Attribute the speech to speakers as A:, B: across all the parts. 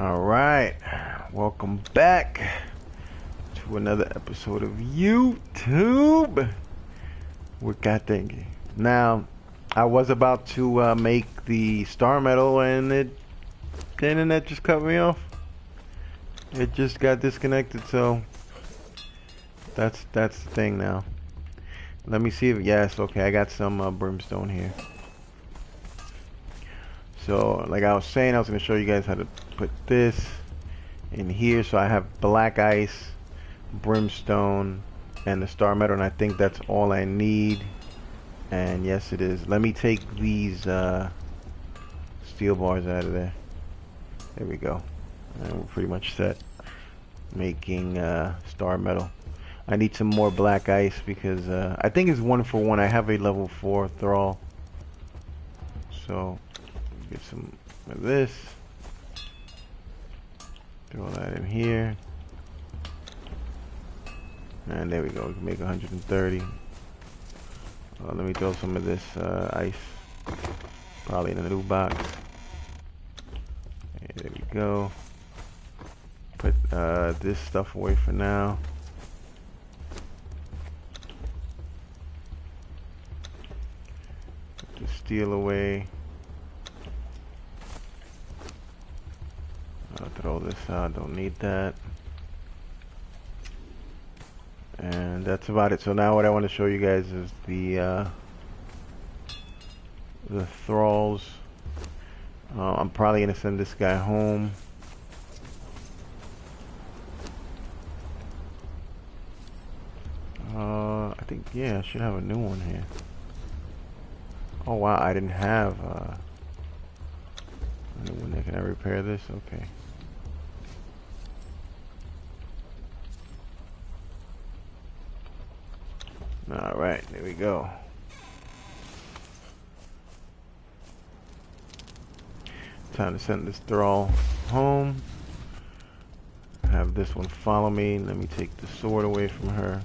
A: Alright, welcome back to another episode of YouTube with GOT Dengue. Now, I was about to make the star medal and the internet just cut me off. It just got disconnected, so that's the thing now. Let me see if, yes, okay, I got some brimstone here. So, like I was saying, I was going to show you guys how to put this in here. So I have black ice, brimstone, and the star metal, and I think that's all I need. And yes, it is. Let me take these steel bars out of there. There we go. And we're pretty much set. Making star metal. I need some more black ice because I think it's 1-for-1. I have a level 4 thrall. So get some of this. Throw that in here. And there we go. We can make 130. Let me throw some of this ice. Probably in a new box. Okay, there we go. Put this stuff away for now. Put the steel away. I'll throw this out, don't need that. And that's about it. So now what I want to show you guys is the thralls. I'm probably gonna send this guy home. I think, yeah, I should have a new one here. Oh wow, I didn't have a new one. Can I repair this? Okay. Alright, there we go. Time to send this thrall home. Have this one follow me. Let me take the sword away from her.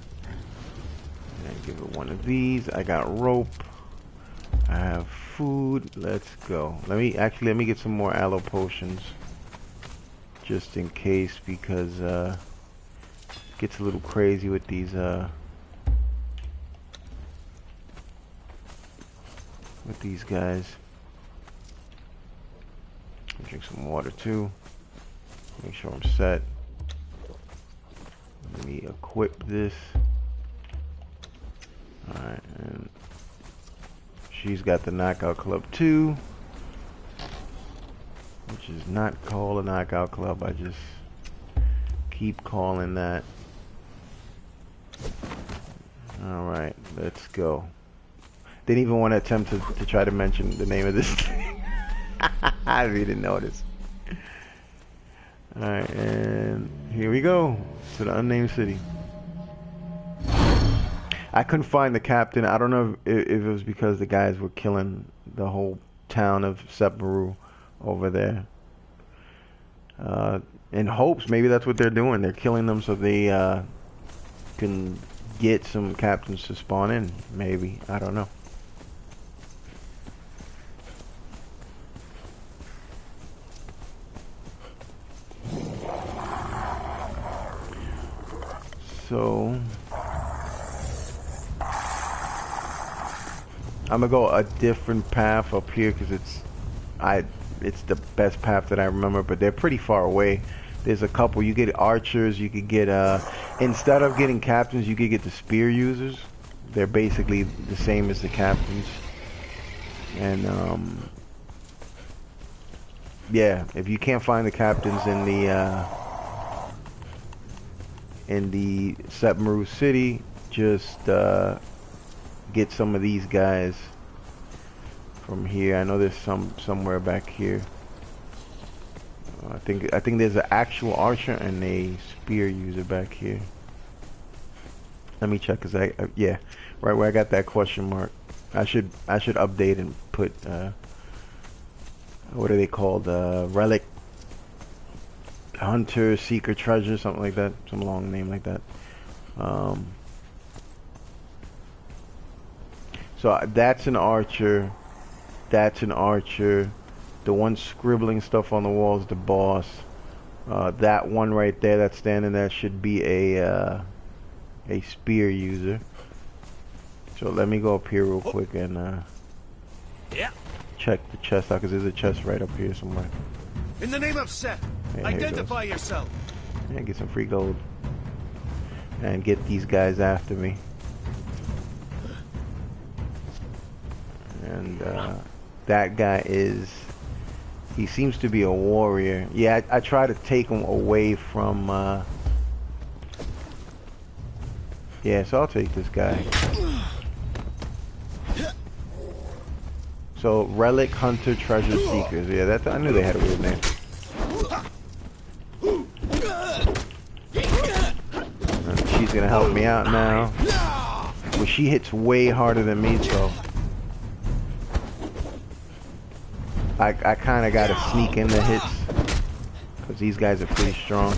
A: And give her one of these. I got rope. I have food. Let's go. Let me get some more aloe potions. Just in case, because it gets a little crazy with these guys. Drink some water too. Make sure I'm set. Let me equip this. Alright, and she's got the knockout club too, which is not called a knockout club. I just keep calling that. Alright, let's go. Didn't even want to attempt to try to mention the name of this thing. I really didn't notice. Alright, and here we go to the unnamed city. I couldn't find the captain. I don't know if it was because the guys were killing the whole town of Sepmaru over there. In hopes, maybe that's what they're doing. They're killing them so they can get some captains to spawn in. Maybe. I don't know. So I'm gonna go a different path up here because it's the best path that I remember, but they're pretty far away. There's a couple. You get archers. You could get instead of getting captains, you could get the spear users. They're basically the same as the captains. And yeah, if you can't find the captains in the Sepmaru city, just get some of these guys from here. I know there's somewhere back here. I think there's an actual archer and a spear user back here. Let me check, cause yeah, right where I got that question mark. I should update and put what are they called? Relic Hunter, Seeker, Treasure, something like that. Some long name like that. So that's an archer. That's an archer. The one scribbling stuff on the wall is the boss. That one right there that's standing there should be a spear user. So let me go up here real quick and check the chest out, because there's a chest right up here somewhere.
B: In the name of Seth, identify yourself.
A: Yeah, get some free gold. And get these guys after me. And that guy he seems to be a warrior. Yeah, I try to take him away from yeah, so I'll take this guy. So Relic Hunter Treasure Seekers. Yeah, I knew they had a weird name. She's gonna help me out now. Well, she hits way harder than me, so I kind of got to sneak in the hits, because these guys are pretty strong.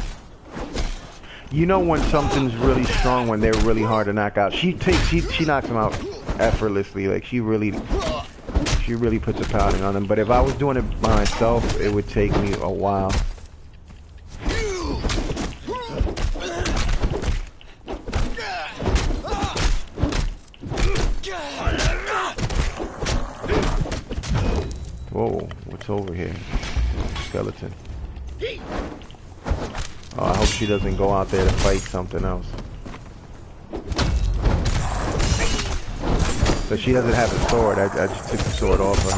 A: You know when something's really strong, when they're really hard to knock out. She knocks them out effortlessly. Like she really puts a pounding on them. But if I was doing it by myself, it would take me a while. Whoa, what's over here? Skeleton. Oh, I hope she doesn't go out there to fight something else. So she doesn't have a sword. I just took the sword off of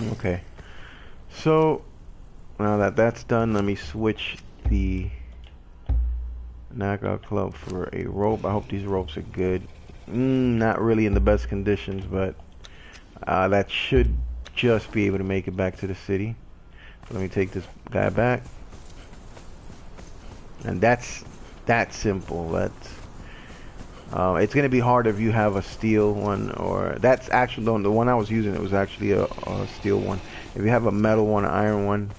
A: her. Okay. So, now that that's done, let me switch the knockout club for a rope. I hope these ropes are good. Not really in the best conditions, but that should just be able to make it back to the city. So let me take this guy back. And that's that simple. That's it's gonna be hard if you have a steel one, or that's actually the one I was using. It was actually a steel one. If you have a metal one, an iron one,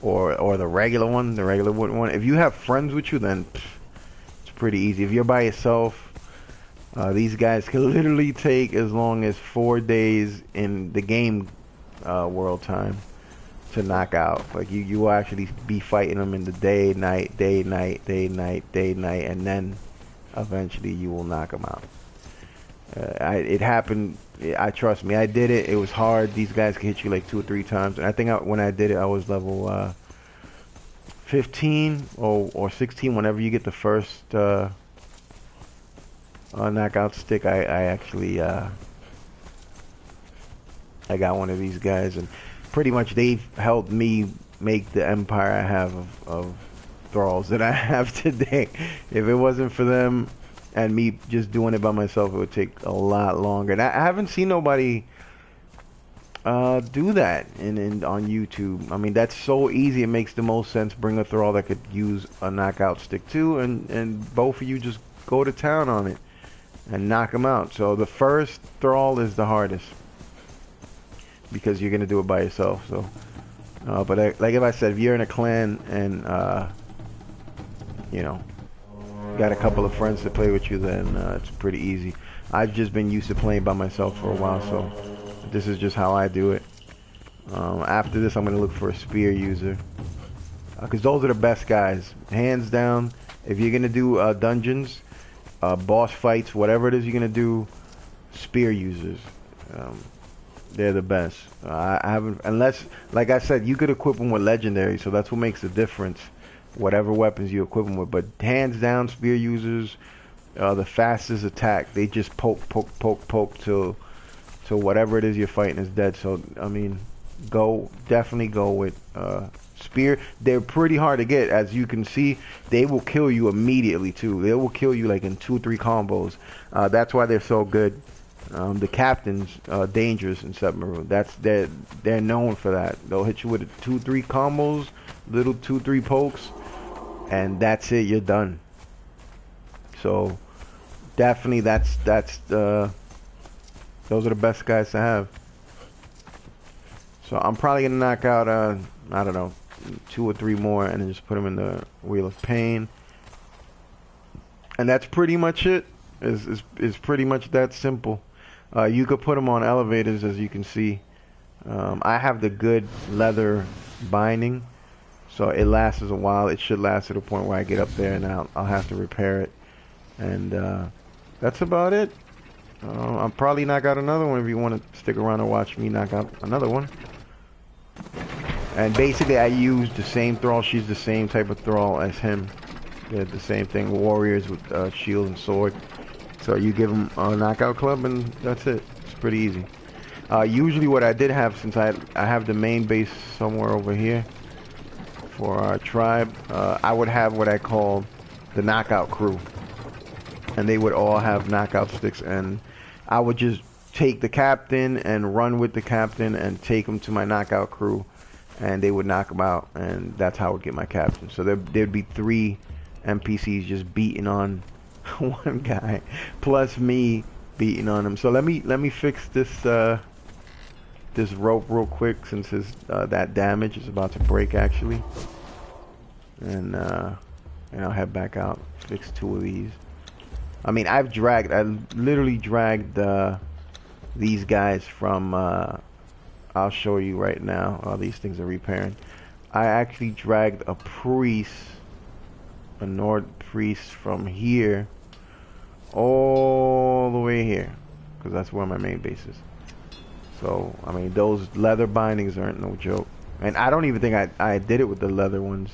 A: or the regular one, the regular wooden one. If you have friends with you, then it's pretty easy. If you're by yourself, these guys can literally take as long as 4 days in the game world time to knock out. Like you will actually be fighting them in the day, night, day, night, day, night, day, night, and then eventually you will knock them out. It happened. Trust me, I did it. It was hard. These guys can hit you like 2 or 3 times. And I think when I did it, I was level 15 or 16. Whenever you get the first knockout stick, I actually I got one of these guys, and pretty much they've helped me make the empire I have of thralls that I have today. If it wasn't for them and me just doing it by myself, it would take a lot longer. And I haven't seen nobody do that on YouTube. I mean, that's so easy. It makes the most sense. Bring a thrall that could use a knockout stick too, and both of you just go to town on it and knock them out. So the first thrall is the hardest, because you're gonna do it by yourself. So, but like if I said, if you're in a clan and you know, got a couple of friends to play with you, then it's pretty easy. I've just been used to playing by myself for a while, so this is just how I do it. After this, I'm gonna look for a spear user, because those are the best guys, hands down. If you're gonna do dungeons, boss fights, whatever it is you're gonna do, spear users. They're the best. I haven't, unless, like I said, you could equip them with legendary, so that's what makes the difference. Whatever weapons you equip them with, but hands down, spear users, the fastest attack. They just poke till whatever it is you're fighting is dead. So I mean, definitely go with spear. They're pretty hard to get, as you can see. They will kill you immediately too. They will kill you like in 2 or 3 combos. That's why they're so good. The captain's dangerous in Submarine. They're known for that. They'll hit you with 2 or 3 combos, little 2 or 3 pokes, and that's it. You're done. So definitely, those are the best guys to have. So I'm probably gonna knock out I don't know, 2 or 3 more, and then just put them in the Wheel of Pain. And that's pretty much it. It's pretty much that simple. You could put them on elevators, as you can see. I have the good leather binding, So it lasts a while. It should last to the point where I get up there and I'll have to repair it. And that's about it. I'll probably knock out another one if you want to stick around and watch me knock out another one. And basically I use the same thrall. She's the same type of thrall as him. They're the same thing. Warriors with shield and sword. So you give them a knockout club and that's it. It's pretty easy. Usually what I did have, since I have the main base somewhere over here for our tribe, I would have what I call the knockout crew. And they would all have knockout sticks, and I would just take the captain and run with the captain and take them to my knockout crew, and they would knock them out, and that's how I would get my captain. So there'd be 3 NPCs just beating on one guy, plus me beating on him. So let me fix this this rope real quick, since his that damage is about to break actually, and I'll head back out, fix 2 of these. I mean, I literally dragged these guys from, I'll show you right now. All these things are repairing. I actually dragged a priest, a Nord priest, from here all the way here, because that's where my main base is. So, I mean, those leather bindings aren't no joke. And I don't even think I did it with the leather ones.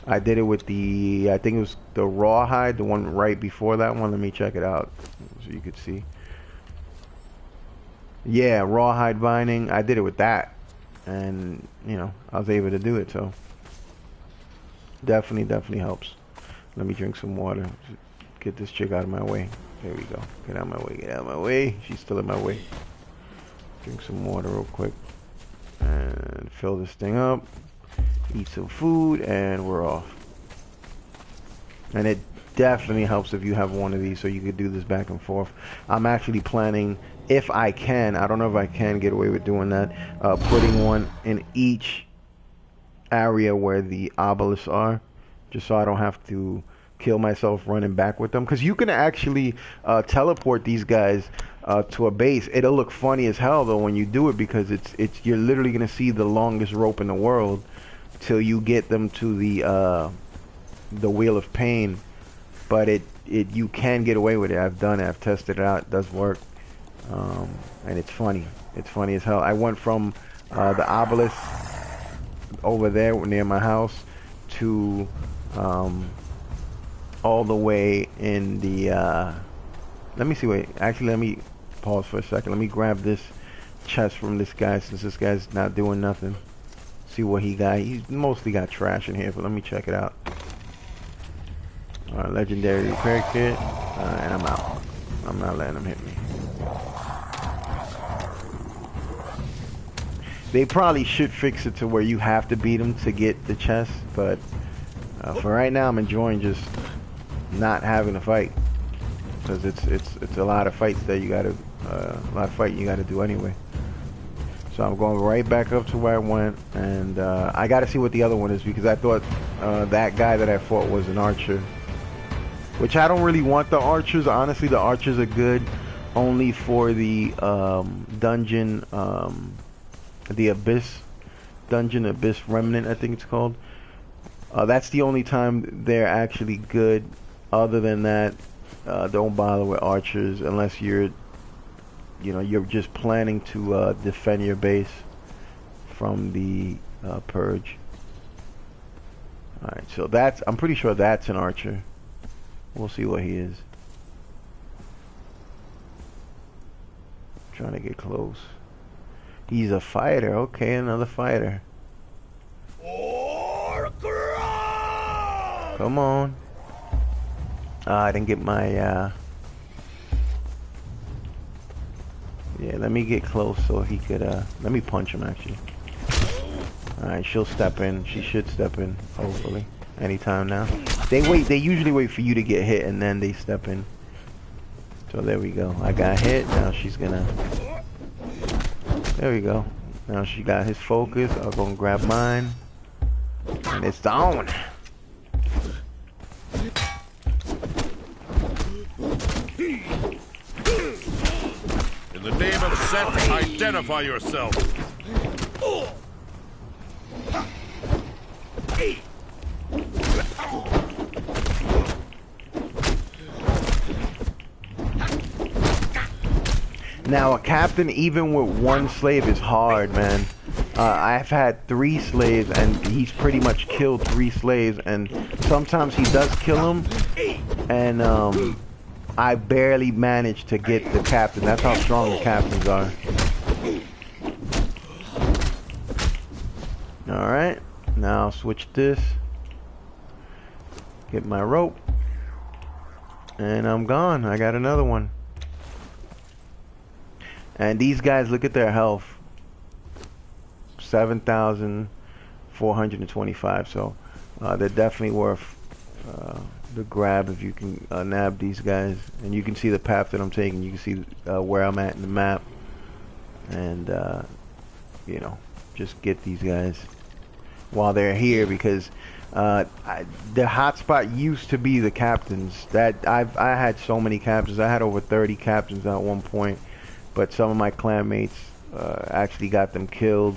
A: I did it with the, I think it was the rawhide, the one right before that one. Let me check it out so you could see. Yeah, rawhide binding. I did it with that, and you know, I was able to do it. So definitely helps. Let me drink some water. Get this chick out of my way. There we go. Get out of my way. Get out of my way. She's still in my way. Drink some water real quick and fill this thing up. Eat some food, and we're off. And it definitely helps if you have one of these, so you could do this back and forth. I'm actually planning, if I can, I don't know if I can get away with doing that, putting one in each area where the obelisks are, just so I don't have to kill myself running back with them. Because you can actually teleport these guys to a base. It'll look funny as hell though when you do it, because it's you're literally gonna see the longest rope in the world till you get them to the Wheel of Pain. But you can get away with it. I've done it. I've tested it out. It does work, and it's funny. It's funny as hell. I went from the obelisk over there near my house to all the way in the. Let me see. Wait. Actually, let me pause for a second. Let me grab this chest from this guy, since this guy's not doing nothing. See what he got. He's mostly got trash in here, but let me check it out. Alright, legendary repair kit, and I'm out. I'm not letting him hit me. They probably should fix it to where you have to beat him to get the chest, but for right now, I'm enjoying just not having to fight, because it's a lot of fights that you gotta, a lot of fighting you gotta do anyway. So I'm going right back up to where I went, and I got to see what the other one is, because I thought that guy that I fought was an archer, which I don't really want the archers. Honestly, the archers are good only for the dungeon, the Abyss dungeon, Abyss Remnant, I think it's called. That's the only time they're actually good. Other than that, don't bother with archers unless you're you're just planning to defend your base from the purge. Alright, so I'm pretty sure that's an archer. We'll see what he is. Trying to get close. He's a fighter. Okay, another fighter. Come on. I didn't get my yeah, let me get close so he could, let me punch him actually. Alright, she'll step in. She should step in, hopefully. Anytime now. They usually wait for you to get hit and then they step in. So there we go. I got hit, now she's gonna... There we go. Now she got his focus. I'll go and grab mine. And it's down.
B: In the name of Set, identify yourself.
A: Now a captain, even with one slave, is hard, man. I've had 3 slaves, and he's pretty much killed 3 slaves, and sometimes he does kill them, and I barely manage to get the captain. That's how strong the captains are. Alright, now I'll switch this. Get my rope. And I'm gone. I got another one. And these guys, look at their health. 7,425. So they're definitely worth the grab if you can nab these guys. And you can see the path that I'm taking. You can see where I'm at in the map. And, you know, just get these guys while they're here, because the hotspot used to be the captains. I had so many captains. I had over 30 captains at one point, but some of my clanmates actually got them killed,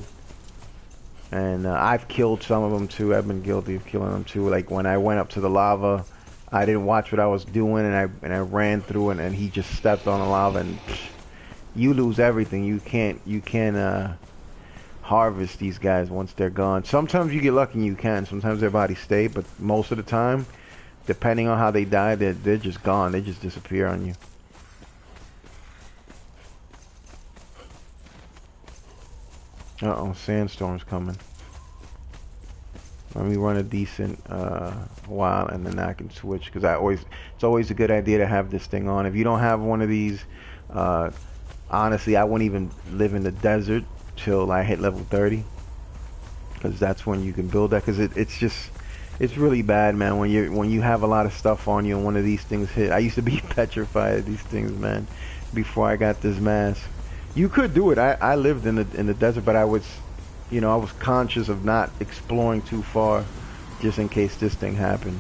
A: and I've killed some of them too. I've been guilty of killing them too. Like when I went up to the lava, I didn't watch what I was doing, and I ran through it, and he just stepped on the lava, and you lose everything. You can't harvest these guys once they're gone. Sometimes you get lucky and you can. Sometimes their bodies stay, but most of the time, depending on how they die, they're just gone. They just disappear on you. Uh-oh, sandstorm's coming. Let me run a decent while, and then I can switch, because it's always a good idea to have this thing on. If you don't have one of these, honestly, I wouldn't even live in the desert till I hit level 30, because that's when you can build that. Because it's really bad, man, when you have a lot of stuff on you and one of these things hit. I used to be petrified of these things, man, before I got this mask. You could do it. I lived in the desert, but I was conscious of not exploring too far, just in case this thing happened.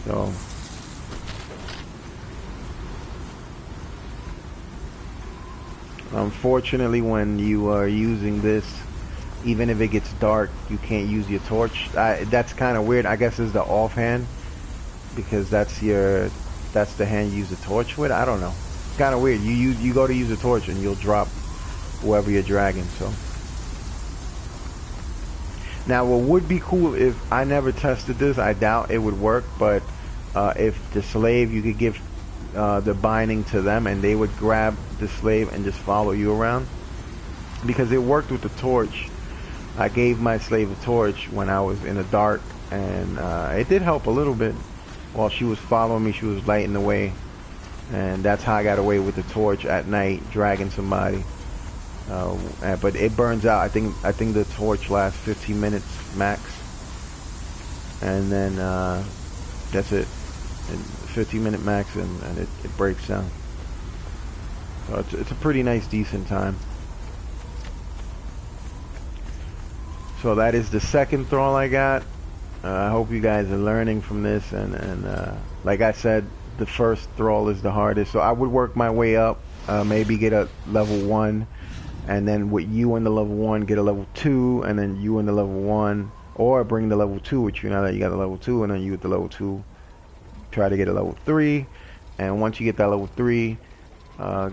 A: So unfortunately, when you are using this, even if it gets dark, you can't use your torch. That's kind of weird. I guess it's the offhand, because that's the hand you use the torch with. I don't know. It's kind of weird. You go to use the torch and you'll drop whoever you're dragging. So now, what would be cool, if I never tested this, I doubt it would work, but if the slave, you could give the binding to them, and they would grab the slave and just follow you around, because it worked with the torch. I gave my slave a torch when I was in the dark, and it did help a little bit. While she was following me, she was lighting the way, and that's how I got away with the torch at night, dragging somebody. But it burns out. I think the torch lasts 15 minutes max, and then that's it. 15-minute max, and it breaks down. So it's a pretty nice, decent time. So that is the second thrall I got. I hope you guys are learning from this, and like I said, the first thrall is the hardest. So I would work my way up, maybe get a level 1, and then with you in the level 1, get a level 2, and then you in the level 1, or bring the level 2 with you now that you got the level 2, and then you at the level 2. Try to get a level 3, and once you get that level 3,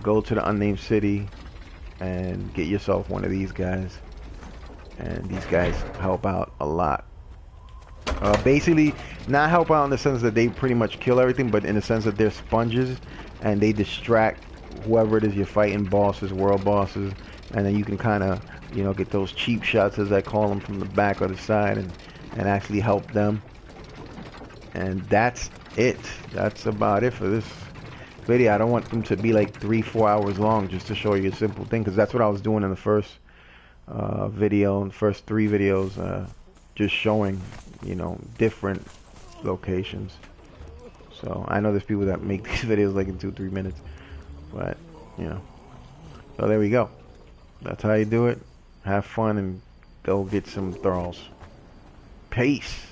A: go to the unnamed city and get yourself one of these guys. And these guys help out a lot. Basically, not help out in the sense that they pretty much kill everything, but in the sense that they're sponges, and they distract whoever it is you're fighting, bosses, world bosses, and then you can kind of, get those cheap shots, as I call them, from the back or the side, and actually help them. And that's it. That's about it for this video. I don't want them to be like 3-4 hours long, just to show you a simple thing, because that's what I was doing in the first video, in the first 3 videos, just showing, different locations. So I know there's people that make these videos like in 2-3 minutes, but so there we go. That's how you do it. Have fun and go get some thralls. Peace.